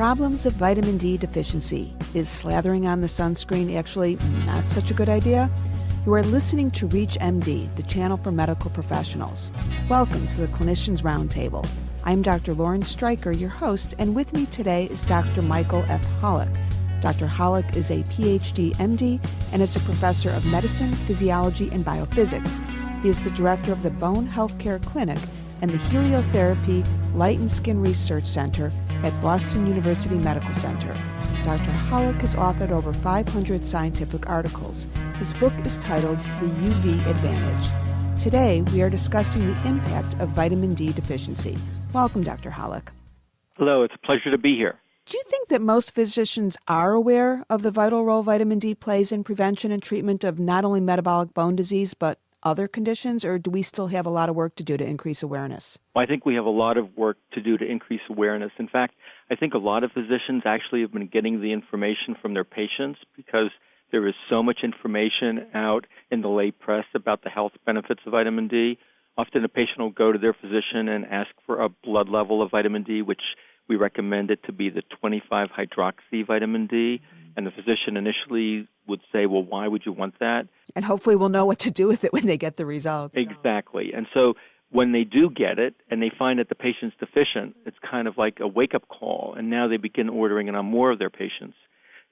Problems of vitamin D deficiency. Is slathering on the sunscreen actually not such a good idea? You are listening to Reach MD, the channel for medical professionals. Welcome to the Clinicians Roundtable. I'm Dr. Lauren Streicher, your host, and with me today is Dr. Michael F. Holick. Dr. Holick is a PhD MD and is a professor of medicine, physiology, and biophysics. He is the director of the Bone Healthcare Clinic and the Heliotherapy Light and Skin Research Center at Boston University Medical Center. Dr. Holick has authored over 500 scientific articles. His book is titled The UV Advantage. Today, we are discussing the impact of vitamin D deficiency. Welcome, Dr. Holick. Hello, it's a pleasure to be here. Do you think that most physicians are aware of the vital role vitamin D plays in prevention and treatment of not only metabolic bone disease, but other conditions, or do we still have a lot of work to do to increase awareness? I think we have a lot of work to do to increase awareness. In fact, I think a lot of physicians actually have been getting the information from their patients because there is so much information out in the lay press about the health benefits of vitamin D. Often a patient will go to their physician and ask for a blood level of vitamin D, which we recommend it to be the 25-hydroxy vitamin D. And the physician initially would say, well, why would you want that? And hopefully we'll know what to do with it when they get the result. Exactly. And so when they do get it and they find that the patient's deficient, it's kind of like a wake-up call. And now they begin ordering it on more of their patients.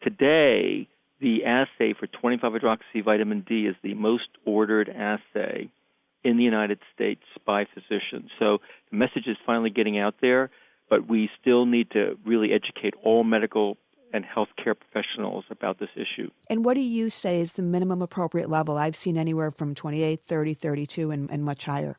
Today, the assay for 25-hydroxy vitamin D is the most ordered assay in the United States by physicians. So the message is finally getting out there, but we still need to really educate all medical and healthcare professionals about this issue. And what do you say is the minimum appropriate level? I've seen anywhere from 28, 30, 32, and much higher.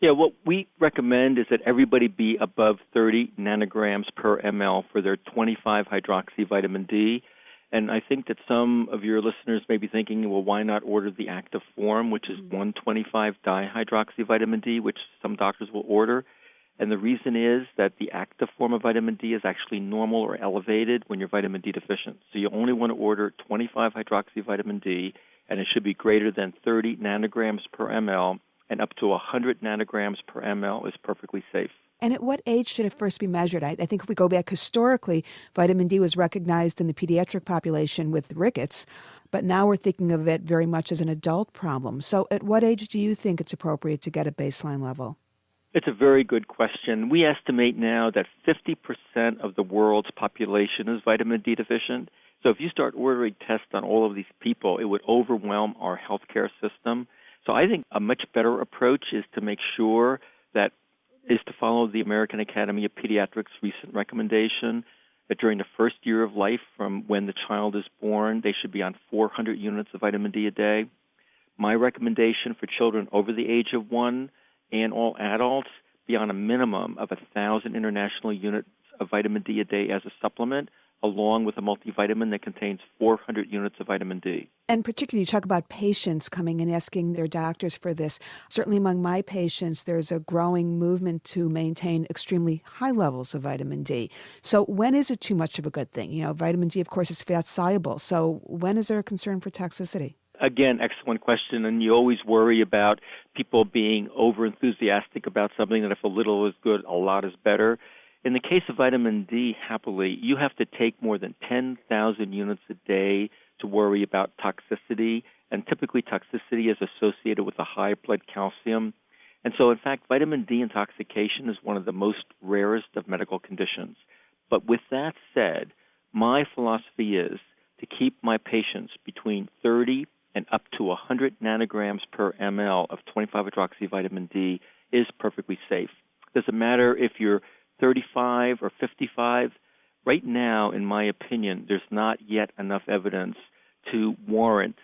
Yeah, what we recommend is that everybody be above 30 nanograms per ml for their 25-hydroxy vitamin D. And I think that some of your listeners may be thinking, well, why not order the active form, which is 125-dihydroxy vitamin D, which some doctors will order. And the reason is that the active form of vitamin D is actually normal or elevated when you're vitamin D deficient. So you only want to order 25-hydroxy vitamin D, and it should be greater than 30 nanograms per ml, and up to 100 nanograms per ml is perfectly safe. And at what age should it first be measured? I think if we go back historically, vitamin D was recognized in the pediatric population with rickets, but now we're thinking of it very much as an adult problem. So at what age do you think it's appropriate to get a baseline level? It's a very good question. We estimate now that 50% of the world's population is vitamin D deficient. So if you start ordering tests on all of these people, it would overwhelm our healthcare system. So I think a much better approach is to follow the American Academy of Pediatrics' recent recommendation that during the first year of life from when the child is born, they should be on 400 units of vitamin D a day. My recommendation for children over the age of 1 and all adults be on a minimum of 1,000 international units of vitamin D a day as a supplement, along with a multivitamin that contains 400 units of vitamin D. And particularly, you talk about patients coming and asking their doctors for this. Certainly among my patients, there's a growing movement to maintain extremely high levels of vitamin D. So when is it too much of a good thing? You know, vitamin D, of course, is fat-soluble. So when is there a concern for toxicity? Again, excellent question, and you always worry about people being over-enthusiastic about something that if a little is good, a lot is better. In the case of vitamin D, happily, you have to take more than 10,000 units a day to worry about toxicity, and typically toxicity is associated with a high blood calcium. And so, in fact, vitamin D intoxication is one of the most rarest of medical conditions. But with that said, my philosophy is to keep my patients between 30 and up to 100 nanograms per ml of 25-hydroxy vitamin D is perfectly safe. It doesn't matter if you're 35 or 55. Right now, in my opinion, there's not yet enough evidence to warrant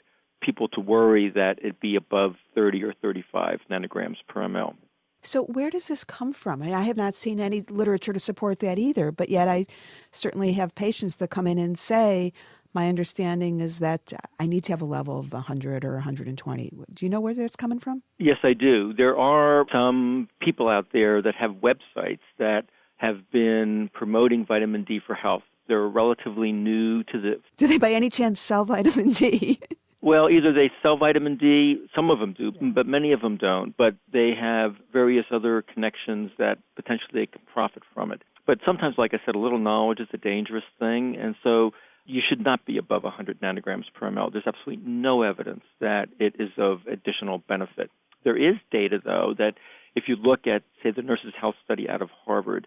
people to worry that it be above 30 or 35 nanograms per ml. So where does this come from? I have not seen any literature to support that either, but yet I certainly have patients that come in and say, my understanding is that I need to have a level of 100 or 120. Do you know where that's coming from? Yes, I do. There are some people out there that have websites that have been promoting vitamin D for health. They're relatively new to the... Do they by any chance sell vitamin D? Well, either they sell vitamin D, some of them do, but many of them don't, but they have various other connections that potentially they can profit from it. But sometimes, like I said, a little knowledge is a dangerous thing, and so you should not be above 100 nanograms per ml. There's absolutely no evidence that it is of additional benefit. There is data, though, that if you look at, say, the Nurses' Health Study out of Harvard,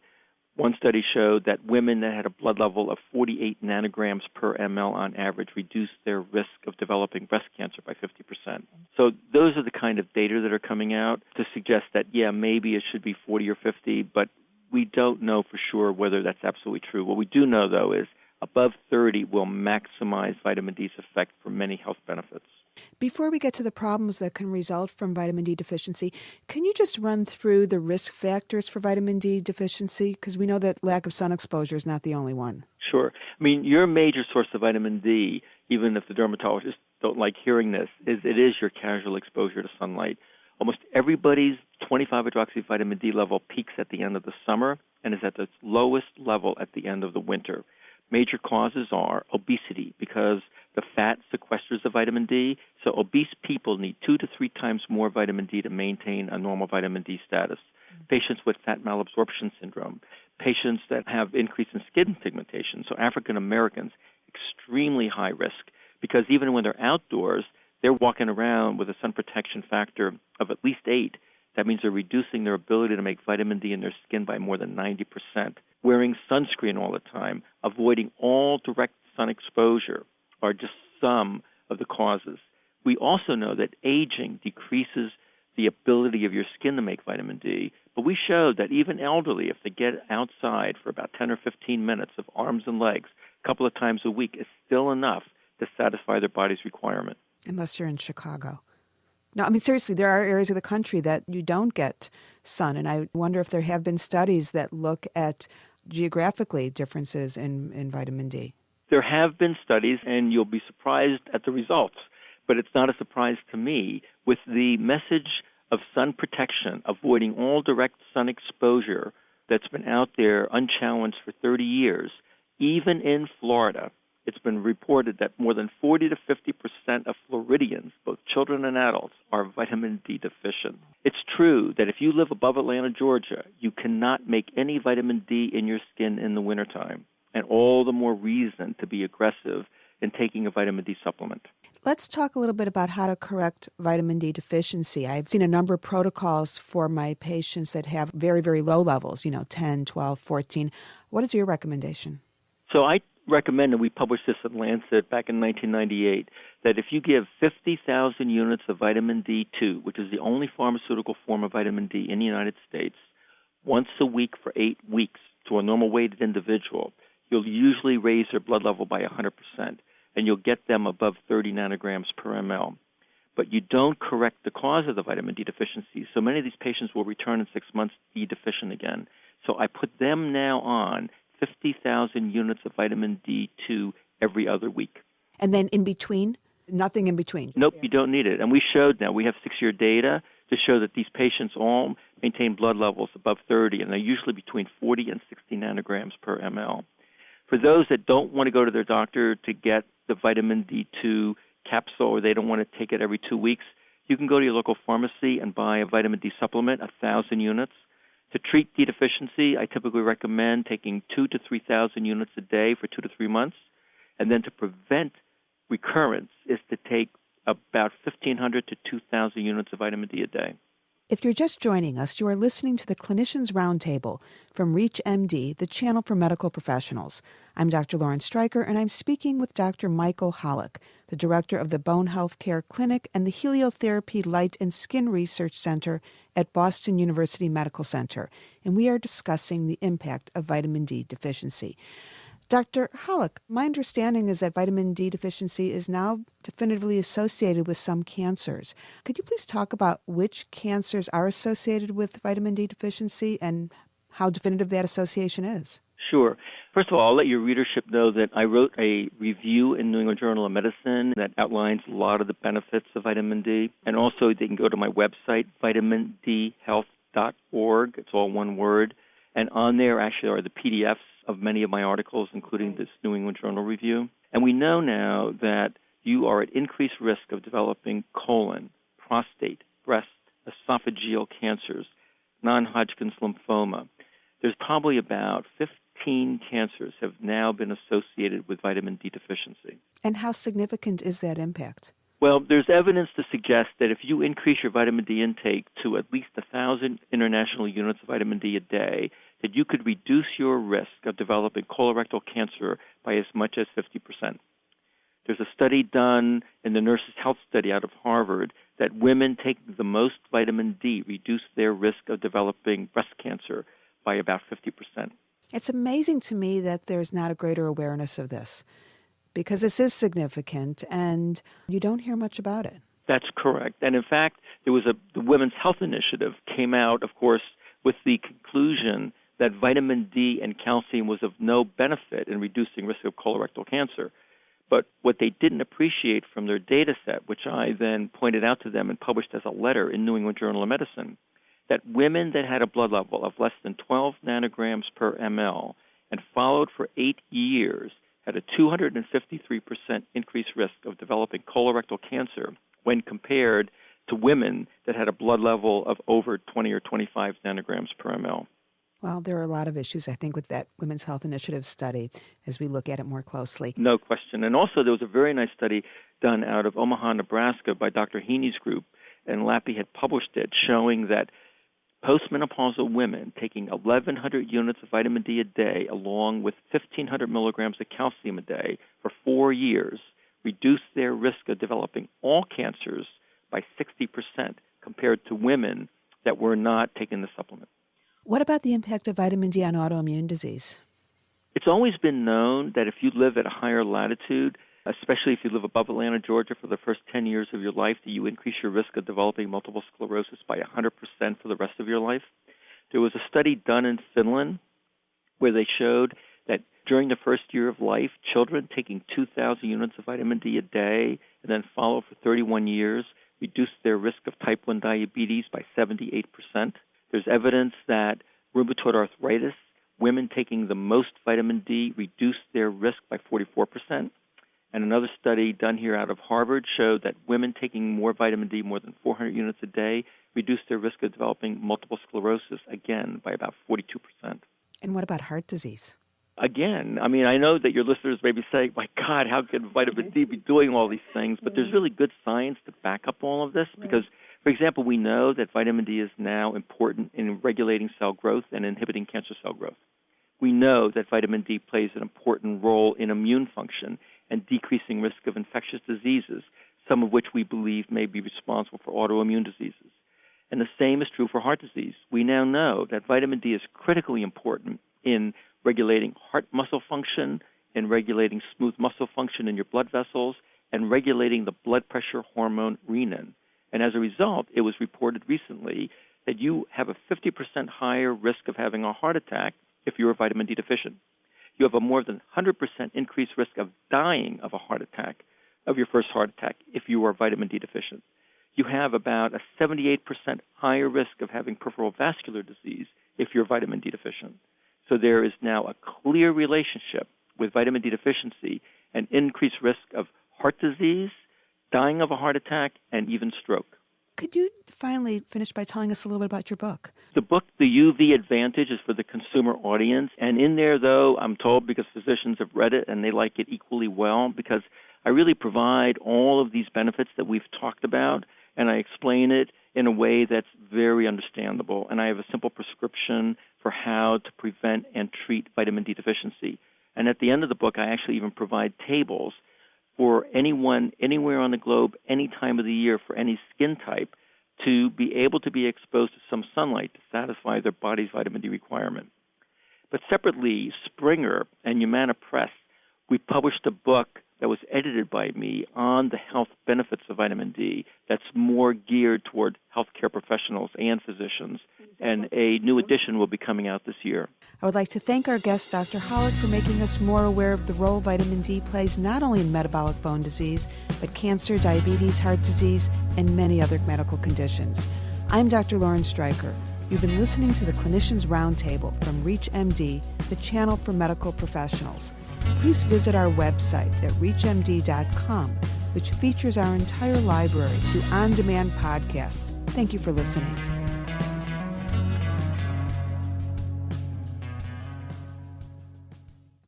one study showed that women that had a blood level of 48 nanograms per ml on average reduced their risk of developing breast cancer by 50%. So those are the kind of data that are coming out to suggest that, yeah, maybe it should be 40 or 50, but we don't know for sure whether that's absolutely true. What we do know, though, is above 30 will maximize vitamin D's effect for many health benefits. Before we get to the problems that can result from vitamin D deficiency, can you just run through the risk factors for vitamin D deficiency? Because we know that lack of sun exposure is not the only one. Sure. I mean, your major source of vitamin D, even if the dermatologists don't like hearing this, is your casual exposure to sunlight. Almost everybody's 25-hydroxy vitamin D level peaks at the end of the summer and is at its lowest level at the end of the winter. Major causes are obesity, because the fat sequesters the vitamin D, so obese people need 2 to 3 times more vitamin D to maintain a normal vitamin D status. Patients with fat malabsorption syndrome, patients that have increase in skin pigmentation, so African Americans, extremely high risk, because even when they're outdoors, they're walking around with a sun protection factor of at least 8. That means they're reducing their ability to make vitamin D in their skin by more than 90%. Wearing sunscreen all the time, avoiding all direct sun exposure are just some of the causes. We also know that aging decreases the ability of your skin to make vitamin D, but we showed that even elderly, if they get outside for about 10 or 15 minutes of arms and legs a couple of times a week, is still enough to satisfy their body's requirement. Unless you're in Chicago. No, I mean, seriously, there are areas of the country that you don't get sun, and I wonder if there have been studies that look at geographically differences in vitamin D. There have been studies, and you'll be surprised at the results, but it's not a surprise to me. With the message of sun protection, avoiding all direct sun exposure that's been out there unchallenged for 30 years, even in Florida, it's been reported that more than 40 to 50% of Floridians, both children and adults, are vitamin D deficient. It's true that if you live above Atlanta, Georgia, you cannot make any vitamin D in your skin in the wintertime, and all the more reason to be aggressive in taking a vitamin D supplement. Let's talk a little bit about how to correct vitamin D deficiency. I've seen a number of protocols for my patients that have very, very low levels, 10, 12, 14. What is your recommendation? So I recommend, and we published this in Lancet back in 1998, that if you give 50,000 units of vitamin D2, which is the only pharmaceutical form of vitamin D in the United States, once a week for 8 weeks to a normal-weighted individual, you'll usually raise their blood level by 100%, and you'll get them above 30 nanograms per ml. But you don't correct the cause of the vitamin D deficiency, so many of these patients will return in 6 months D deficient again. So I put them now on 50,000 units of vitamin D2 every other week. And then in between? Nothing in between? Nope, you don't need it. And we showed now, we have 6-year data to show that these patients all maintain blood levels above 30, and they're usually between 40 and 60 nanograms per ml. For those that don't want to go to their doctor to get the vitamin D2 capsule, or they don't want to take it every 2 weeks, you can go to your local pharmacy and buy a vitamin D supplement, 1,000 units. To treat D deficiency, I typically recommend taking 2,000 to 3,000 units a day for 2 to 3 months. And then to prevent recurrence is to take about 1,500 to 2,000 units of vitamin D a day. If you're just joining us, you are listening to the Clinicians Roundtable from ReachMD, the channel for medical professionals. I'm Dr. Lauren Streicher, and I'm speaking with Dr. Michael Holick, the director of the Bone Health Care Clinic and the Heliotherapy Light and Skin Research Center at Boston University Medical Center, and we are discussing the impact of vitamin D deficiency. Dr. Holick, my understanding is that vitamin D deficiency is now definitively associated with some cancers. Could you please talk about which cancers are associated with vitamin D deficiency and how definitive that association is? Sure. First of all, I'll let your readership know that I wrote a review in New England Journal of Medicine that outlines a lot of the benefits of vitamin D. And also they can go to my website, vitamindhealth.org. It's all one word. And on there actually are the PDFs of many of my articles, including this New England Journal review. And we know now that you are at increased risk of developing colon, prostate, breast, esophageal cancers, non-Hodgkin's lymphoma. There's probably about 15 cancers have now been associated with vitamin D deficiency. And how significant is that impact? Well, there's evidence to suggest that if you increase your vitamin D intake to at least 1,000 international units of vitamin D a day, that you could reduce your risk of developing colorectal cancer by as much as 50%. There's a study done in the Nurses' Health Study out of Harvard that women taking the most vitamin D reduce their risk of developing breast cancer by about 50%. It's amazing to me that there's not a greater awareness of this, because this is significant and you don't hear much about it. That's correct. And in fact, there was the Women's Health Initiative came out, of course, with the conclusion that vitamin D and calcium was of no benefit in reducing risk of colorectal cancer. But what they didn't appreciate from their data set, which I then pointed out to them and published as a letter in New England Journal of Medicine, that women that had a blood level of less than 12 nanograms per ml and followed for 8 years had a 253% increased risk of developing colorectal cancer when compared to women that had a blood level of over 20 or 25 nanograms per ml. Well, there are a lot of issues, I think, with that Women's Health Initiative study as we look at it more closely. No question. And also there was a very nice study done out of Omaha, Nebraska by Dr. Heaney's group, and Lappy had published it, showing that postmenopausal women taking 1,100 units of vitamin D a day along with 1,500 milligrams of calcium a day for 4 years reduced their risk of developing all cancers by 60% compared to women that were not taking the supplement. What about the impact of vitamin D on autoimmune disease? It's always been known that if you live at a higher latitude, especially if you live above Atlanta, Georgia, for the first 10 years of your life, that you increase your risk of developing multiple sclerosis by 100% for the rest of your life. There was a study done in Finland where they showed that during the first year of life, children taking 2,000 units of vitamin D a day and then followed for 31 years reduced their risk of type 1 diabetes by 78%. There's evidence that rheumatoid arthritis, women taking the most vitamin D reduced their risk by 44%. And another study done here out of Harvard showed that women taking more vitamin D, more than 400 units a day, reduced their risk of developing multiple sclerosis, again, by about 42%. And what about heart disease? Again, I mean, I know that your listeners may be saying, my God, how could vitamin D be doing all these things? But there's really good science to back up all of this because, for example, we know that vitamin D is now important in regulating cell growth and inhibiting cancer cell growth. We know that vitamin D plays an important role in immune function and decreasing risk of infectious diseases, some of which we believe may be responsible for autoimmune diseases. And the same is true for heart disease. We now know that vitamin D is critically important in regulating heart muscle function, in regulating smooth muscle function in your blood vessels, and regulating the blood pressure hormone renin. And as a result, it was reported recently that you have a 50% higher risk of having a heart attack if you are vitamin D deficient. You have a more than 100% increased risk of dying of a heart attack, of your first heart attack, if you are vitamin D deficient. You have about a 78% higher risk of having peripheral vascular disease if you're vitamin D deficient. So there is now a clear relationship with vitamin D deficiency and increased risk of heart disease, dying of a heart attack, and even stroke. Could you finally finish by telling us a little bit about your book? The book, The UV Advantage, is for the consumer audience. And in there, though, I'm told because physicians have read it and they like it equally well, because I really provide all of these benefits that we've talked about, and I explain it in a way that's very understandable. And I have a simple prescription for how to prevent and treat vitamin D deficiency. And at the end of the book, I actually even provide tables for anyone, anywhere on the globe, any time of the year, for any skin type, to be able to be exposed to some sunlight to satisfy their body's vitamin D requirement. But separately, Springer and Humana Press, we published a book that was edited by me on the health benefits of vitamin D that's more geared toward healthcare professionals and physicians, and a new edition will be coming out this year. I would like to thank our guest, Dr. Holick, for making us more aware of the role vitamin D plays not only in metabolic bone disease, but cancer, diabetes, heart disease, and many other medical conditions. I'm Dr. Lauren Streicher. You've been listening to the Clinicians Roundtable from ReachMD, the channel for medical professionals. Please visit our website at reachmd.com which features our entire library through on-demand podcasts. Thank you for listening.